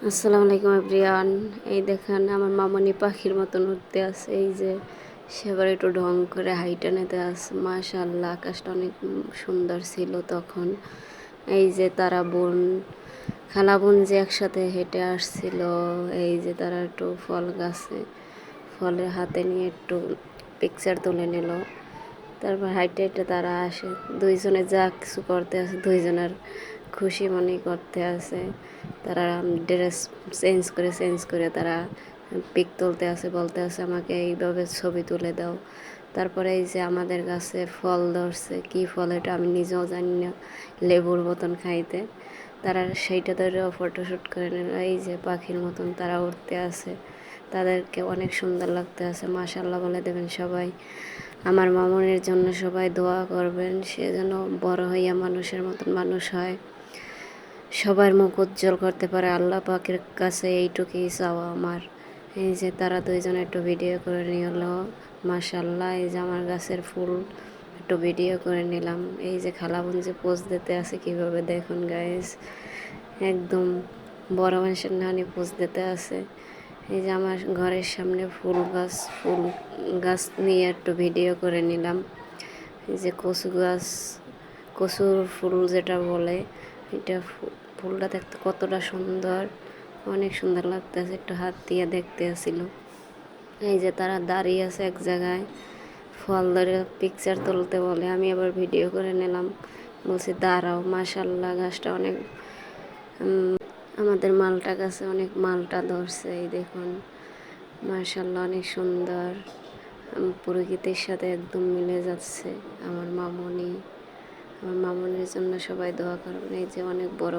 আসসালামু আলাইকুম এভরিওয়ান। এই দেখেন আমার মামনি পাখির মতন উঠতে আছে। এই যে সেবার একটু ঢং করে হাইটা নিতে আছে। মাশাআল্লাহ, আকাশটা অনেক সুন্দর ছিল তখন। এই যে তারা বোন, খালা বোন যে একসাথে হেঁটে আসছিল। এই যে তারা একটু ফল গাছে ফলের হাতে নিয়ে একটু পিকচার তুলে নিল। তারপর হাইটে হেঁটে তারা আসে। দুইজনে যা কিছু করতে আছে, দুইজনের খুশি মনে করতে আছে। তারা ড্রেস চেঞ্জ করে তারা পিক তুলতে আছে, বলতে আছে আমাকে এইভাবে ছবি তুলে দাও। তারপরে এই যে আমাদের গাছে ফল ধরছে, কি ফল এটা আমি নিজেও জানি না, লেবুর মতন খাইতে। তারা সেইটা ধরেও ফটোশ্যুট করে নিল। এই যে পাখির মতন তারা উঠতে আছে, তাদেরকে অনেক সুন্দর লাগতে আছে। মাশাআল্লাহ বলে দেবেন সবাই। আমার মামুনের জন্য সবাই দোয়া করবেন, সে যেন বড় হইয়া মানুষের মতন মানুষ হয়, সবার মুখ উজ্জ্বল করতে পারে। আল্লাহ পাকের কাছে এইটুকুই চাওয়া আমার। এই যে তারা দুইজনে একটু ভিডিও করে নিল। মাশাআল্লাহ, এই যে আমার গাছের ফুল একটু ভিডিও করে নিলাম। এই যে খালাবোন যে পোজ দিতে আছে কীভাবে দেখুন গাইস, একদম বড় মানুষের নানি পোজ দিতে আছে। এই যে আমার ঘরের সামনে ফুল গাছ নিয়ে একটু ভিডিও করে নিলাম। এই যে কচু গাছ, কচুর ফুল যেটা বলে, এটা ফুলটা দেখতে কতটা সুন্দর, অনেক সুন্দর লাগতেছে। একটু হাত দিয়ে দেখতে আসছিল। এই যে তারা দাঁড়িয়ে আছে এক জায়গায়, ফল ধরে পিকচার তুলতে বলে, আমি আবার ভিডিও করে নিলাম। বলছি দাঁড়াও। মাশাআল্লাহ, গাছটা অনেক আমাদের মালটা গাছে অনেক মালটা ধরছে। এই দেখুন, মাশাআল্লাহ অনেক সুন্দর, প্রকৃতির সাথে একদম মিলে যাচ্ছে। আমার মামনির জন্য সবাই দোয়া করবেন। এই যে অনেক বড়